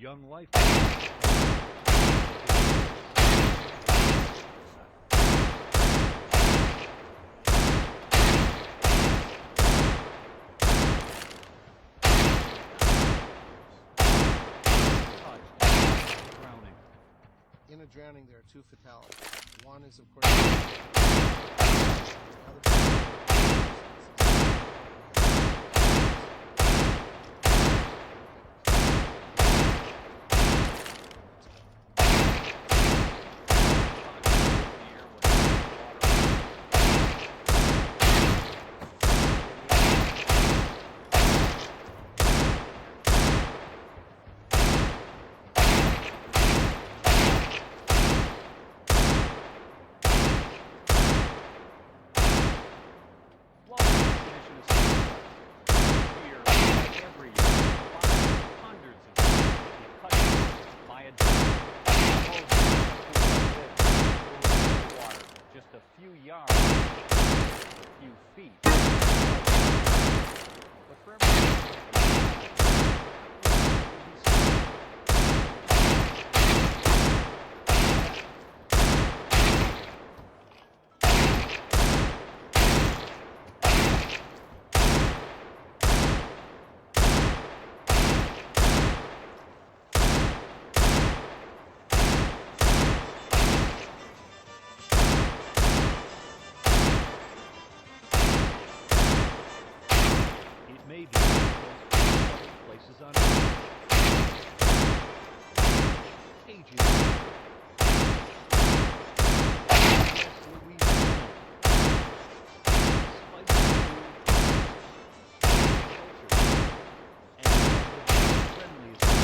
Young life. Drowning. In a drowning, there are 2 fatalities. One is, of course, the other. Just a few yards, a few feet. But for it may be one of the most public places on earth. Cages. Yes, Louisiana. Spicy food, culture, and the friendliest people.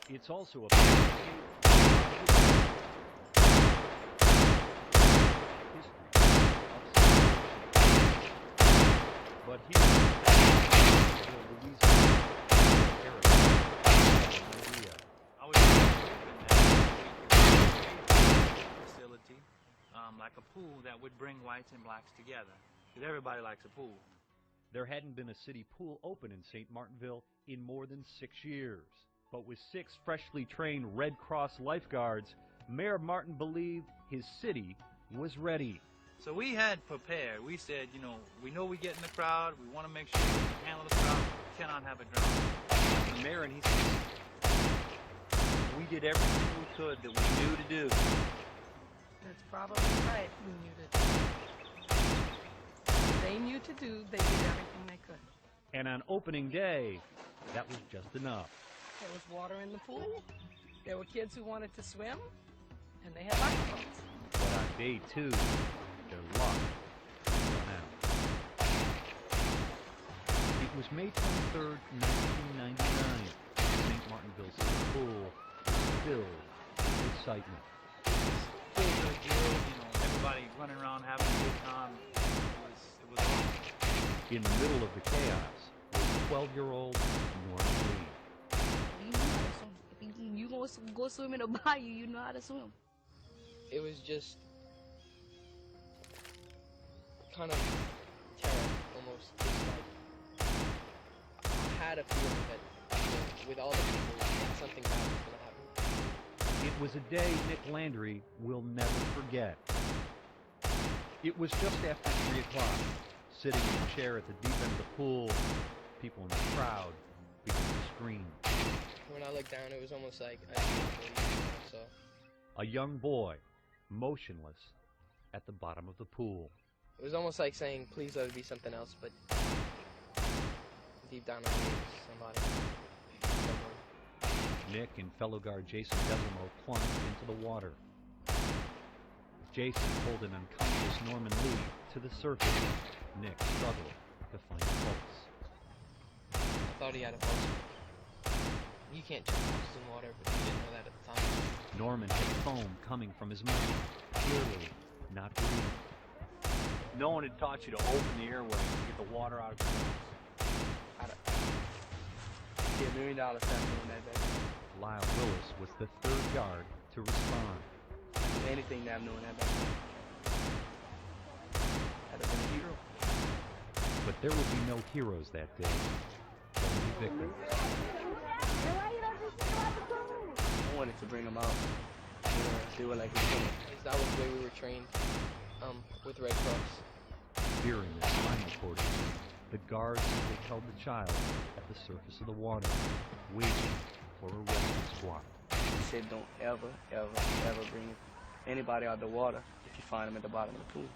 It's also a place history of civilization. But here, Louisiana, I was hoping that a facility, like a pool, that would bring whites and blacks together, because everybody likes a pool. There hadn't been a city pool open in St. Martinville in more than 6 years. But with 6 freshly trained Red Cross lifeguards, Mayor Martin believed his city was ready. So we had prepared. We said, we know we get in the crowd. We want to make sure we can handle the crowd. We cannot have a drown. The mayor, and he said, we did everything we could that we knew to do. That's probably right. We knew to do. They knew to do. They did everything they could. And on opening day, that was just enough. There was water in the pool. There were kids who wanted to swim, and they had lifeboats. But on day 2, their luck ran out. It was May 23rd, 1999. St. Martinville City Pool was filled with excitement. Full of drills, everybody running around having a good time. It was awesome. In the middle of the chaos was 12-year-old Norman Lee. You know how to swim. If you go swim in a bayou, you know how to swim. It was just kind of terror, almost. Just like, I had a feeling that with all the people, that something bad was going to happen. It was a day Nick Landry will never forget. It was just after 3 o'clock. Sitting in a chair at the deep end of the pool, people in the crowd began to scream. When I looked down, it was almost like I didn't believe what I saw. A young boy, motionless, at the bottom of the pool. It was almost like saying, please let it be something else, but deep down I knew it was somebody. Someone. Nick and fellow guard Jason Devermo plunged into the water. Jason pulled an unconscious Norman Lee to the surface. Nick struggled to find a pulse. I thought he had a pulse. You can't check pulses in water, but he didn't know that at the time. Norman had foam coming from his mouth, clearly not breathing. No one had taught you to open the airway to get the water out of your lungs. Get $1 million stuff doing that, baby. Lyle Willis was the third guard to respond. Anything that I'm doing that back then. been a hero. But there would be no heroes that day, only victims. I wanted to bring them out. They were like, That was the way we were trained with Red Cross. Fearing the spinal cord injury, the guards simply held the child at the surface of the water, waiting for a rescue squad. he said, don't ever, ever, ever bring anybody out of the water if you find them at the bottom of the pool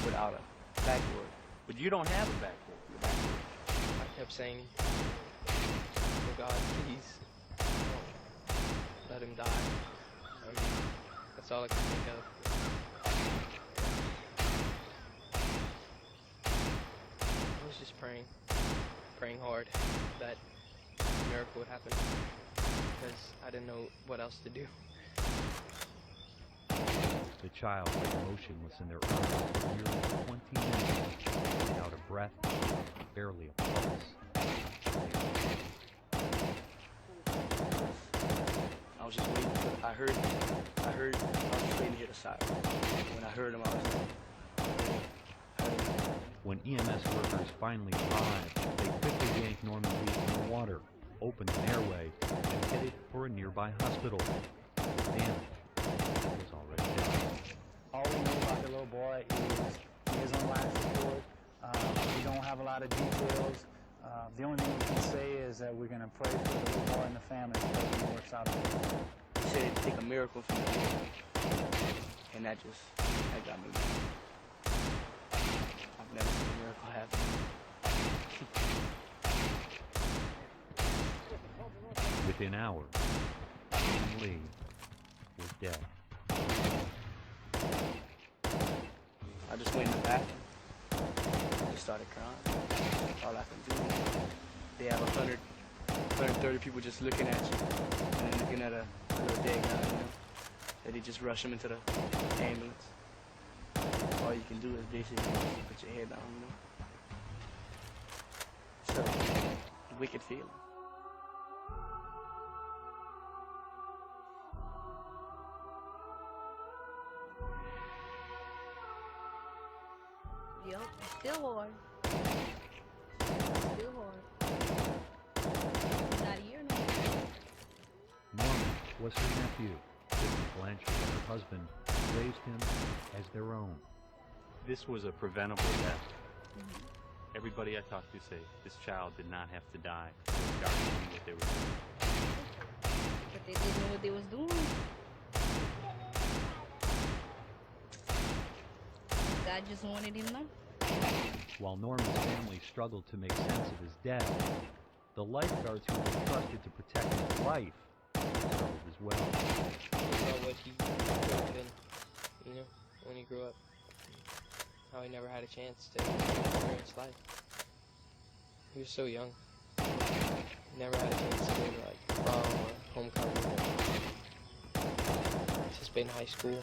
without a backboard. But you don't have a backboard. I kept saying, oh God, please, don't let him die. I mean, that's all I could think of. I was just praying hard that a miracle would happen because I didn't know what else to do. The child lay motionless in their arms for nearly 20 minutes, without a breath, barely a pulse. I was just waiting for, I was just waiting to hear the siren. When I heard him, I was like, When EMS workers finally arrived, they quickly yanked Norman Lee from the water, opened an airway, and headed for a nearby hospital. The damage was already done. All we know about the little boy is he is on life support. We don't have a lot of details. The only thing we can say is that we're going to pray for the little boy and the family so he works out. he said it'd take a miracle from me. And that got me mad. I've never seen a miracle happen. Within hours, Norman Lee was dead. I just went in the bathroom. I just started crying. All I can do. They have 130 people just looking at you. And then looking at a little dead guy, you know. That they just rush him into the ambulance. All you can do is basically put your head down, you know. So, wicked feeling. Yep, still hard. Still hard. Not a year now. Norman was her nephew. Sidney Blanchard and her husband raised him as their own. This was a preventable death. Everybody I talked to say this child did not have to die. The guards knew what they were doing. But they didn't know what they was doing. God just wanted him now. While Norman's family struggled to make sense of his death, the lifeguards who were trusted to protect his life struggled as well. Think about what he could have been, you know, when he grew up. How he never had a chance to experience life. He was so young. Never had a chance to go to like prom or homecoming or participate in high school.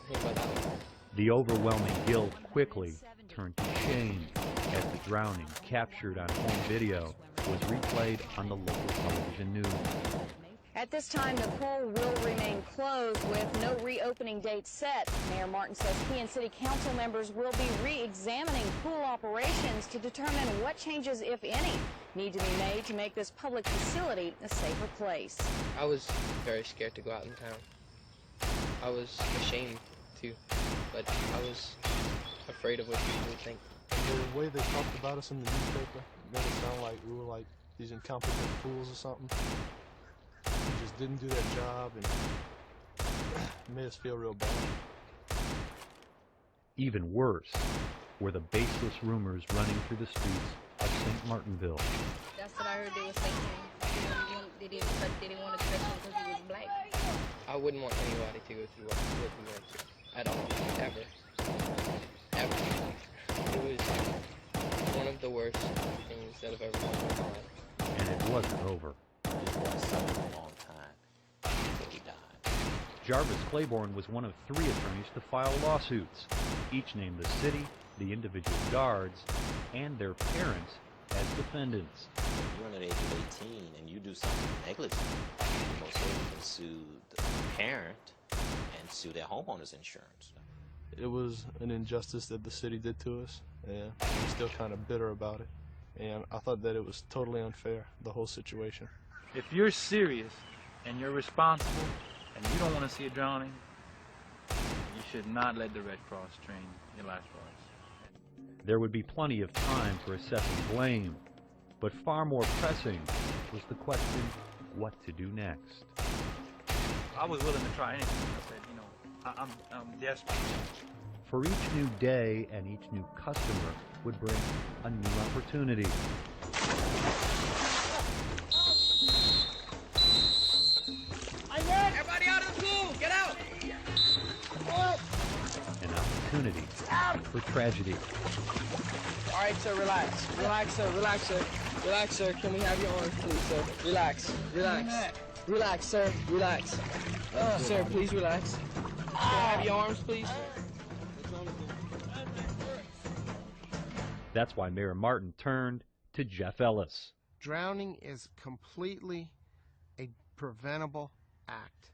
Think about that one. The overwhelming guilt quickly turned to shame as the drowning, captured on home video, was replayed on the local television news. At this time, the pool will remain closed with no reopening date set. Mayor Martin says he and city council members will be re-examining pool operations to determine what changes, if any, need to be made to make this public facility a safer place. I was very scared to go out in town. I was ashamed to, but I was afraid of what people would think. The way they talked about us in the newspaper made it sound like we were like these incompetent fools or something. We just didn't do that job, and it made us feel real bad. Even worse were the baseless rumors running through the streets of St. Martinville. That's what I heard they were saying. They didn't want to touch him because he was black. I wouldn't want anybody to go through what we went through at all, ever. Ever. It was one of the worst things that I've ever done in my life. And it wasn't over. This boy suffered a long time before he died. Jarvis Claiborne was one of 3 attorneys to file lawsuits. Each named the city, the individual guards, and their parents as defendants. If you're under the age of 18 and you do something negligent, you most certainly can sue the parent and sue their homeowner's insurance. It was an injustice that the city did to us, and I'm still kind of bitter about it. And I thought that it was totally unfair, the whole situation. If you're serious and you're responsible and you don't want to see a drowning, you should not let the Red Cross train your lifeguards. There would be plenty of time for assessing blame, but far more pressing was the question, what to do next. I was willing to try anything. I said, you know, I'm desperate. For each new day and each new customer would bring a new opportunity. Everybody out of the pool! Get out! An opportunity for tragedy. All right, sir, relax. Relax, sir. Relax, sir. Relax, sir. Can we have your arms, please, sir? Relax. Relax. Relax, sir. Relax. Sir, please relax. Can I have your arms, please? That's why Mayor Martin turned to Jeff Ellis. Drowning is completely a preventable act.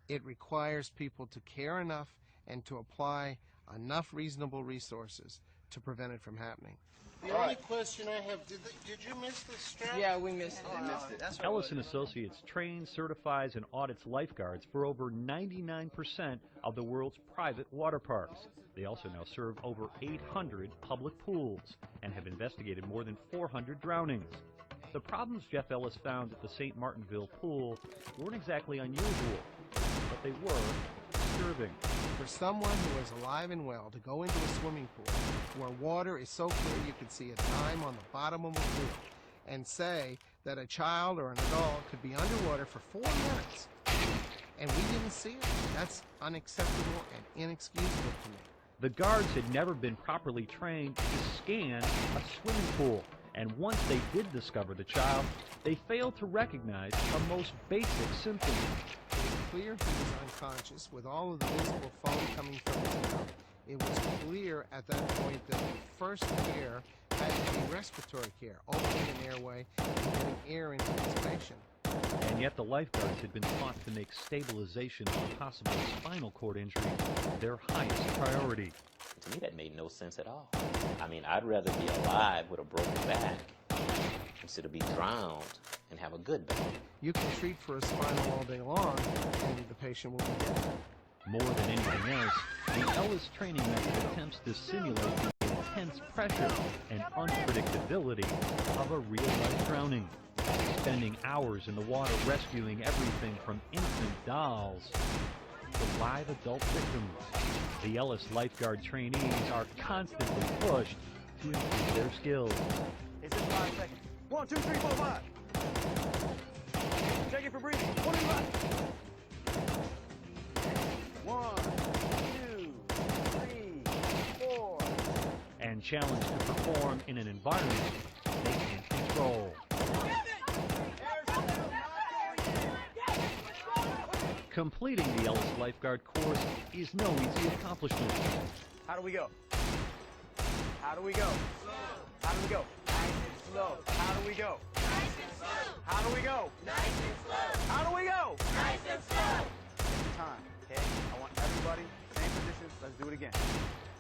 It requires people to care enough and to apply enough reasonable resources to prevent it from happening. The only question I have, did you miss the strap? Yeah, we missed it. Ellis & Associates trains, certifies, and audits lifeguards for over 99% of the world's private water parks. They also now serve over 800 public pools and have investigated more than 400 drownings. The problems Jeff Ellis found at the St. Martinville pool weren't exactly unusual, but they were disturbing. For someone who is alive and well to go into a swimming pool where water is so clear you can see a dime on the bottom of a pool and say that a child or an adult could be underwater for 4 minutes and we didn't see it, that's unacceptable and inexcusable to me. The guards had never been properly trained to scan a swimming pool, and once they did discover the child, they failed to recognize a most basic symptom. Clear he was unconscious with all of the visible foam coming from his mouth. It was clear at that point that the first care had to be respiratory care, opening an airway and getting air into his patient. And yet the lifeguards had been taught to make stabilization of a possible spinal cord injury their highest priority. To me, that made no sense at all. I mean, I'd rather be alive with a broken back instead of be drowned and have a good back. You can treat for a spinal all day long, and the patient will be dead. More than anything else, the Ellis training method attempts to simulate the intense pressure and unpredictability of a real-life drowning, spending hours in the water rescuing everything from infant dolls to live adult victims. The Ellis lifeguard trainees are constantly pushed to improve their skills. It's just 5 seconds. 1, 2, 3, 4, 5. Check it for breathing. 1 and 5. 1, 2, 3, 4. And challenged to perform in an environment they can't control. Completing the Ellis lifeguard course is no easy accomplishment. How do we go? How do we go? How do we go? Nice and slow. How do we go? Nice and slow. How do we go? Nice and slow. How do we go? Nice and slow. Take your time, okay? I want everybody, same positions. Let's do it again.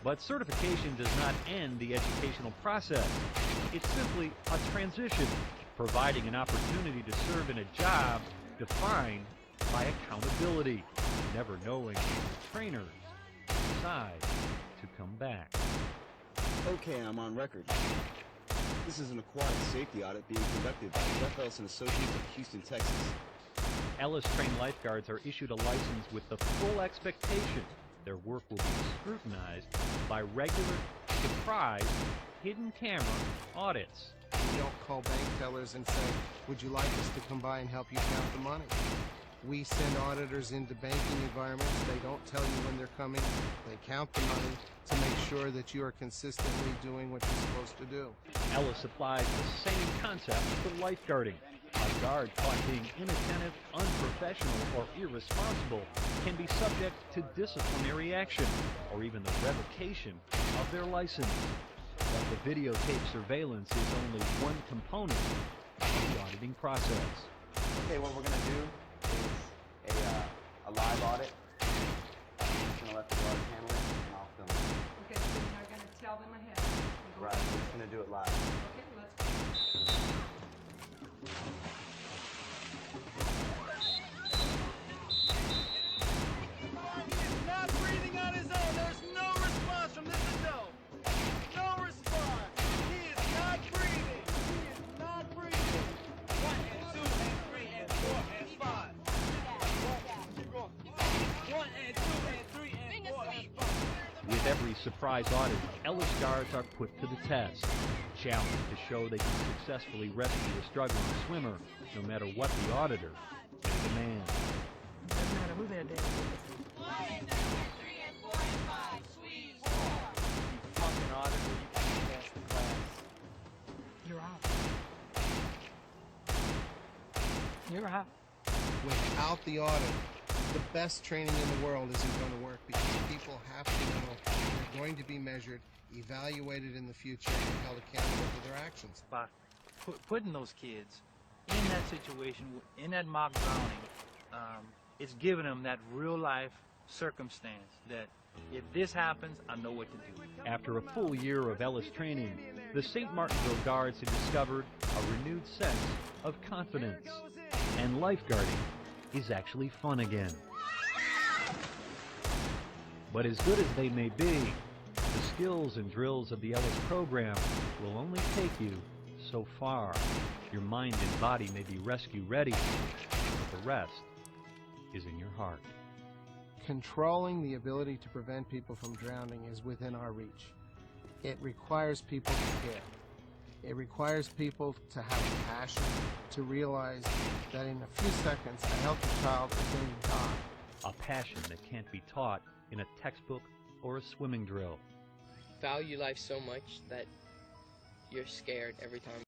But certification does not end the educational process. It's simply a transition, providing an opportunity to serve in a job defined by accountability, never knowing when the trainers decide to come back. Okay, I'm on record. This is an aquatic safety audit being conducted by Jeff Ellis & Associates of Houston, Texas. Ellis-trained lifeguards are issued a license with the full expectation their work will be scrutinized by regular, surprise, hidden camera audits. We don't call bank tellers and say, would you like us to come by and help you count the money? We send auditors into banking environments. They don't tell you when they're coming. They count the money to make sure that you are consistently doing what you're supposed to do. Ellis applies the same concept to lifeguarding. A guard caught being inattentive, unprofessional, or irresponsible can be subject to disciplinary action or even the revocation of their license. But the videotape surveillance is only one component of the auditing process. Okay, what we're going to do is a live audit. I'm just going to let the guards handle it, and I'll it live. Okay, let's go. Not breathing on his own. There's no response from this adult. No response. He is not breathing. He is not breathing. 1 and 2 and 3 and 4 and 5. Keep going. 1 and 2 and 3 and 4 and 5. With every surprise audit, Ellis guards are put to the test, challenged to show they can successfully rescue a struggling swimmer, no matter what the auditor may demand. Doesn't matter who they're dead with. Fucking auditor, you can't pass the class. You're out. You're out. Without the audit, the best training in the world isn't going to work because people have to know they're going to be measured, evaluated in the future, and held accountable for their actions. By putting those kids in that situation, in that mock drowning, it's giving them that real life circumstance that if this happens, I know what to do. After a full year of Ellis training, the St. Martinville Guards have discovered a renewed sense of confidence, and lifeguarding is actually fun again. But as good as they may be, the skills and drills of the Ellis program will only take you so far. Your mind and body may be rescue ready, but the rest is in your heart. Controlling the ability to prevent people from drowning is within our reach. It requires people to care. It requires people to have a passion, to realize that in a few seconds a healthy child is going to die. A passion that can't be taught in a textbook or a swimming drill. Value life so much that you're scared every time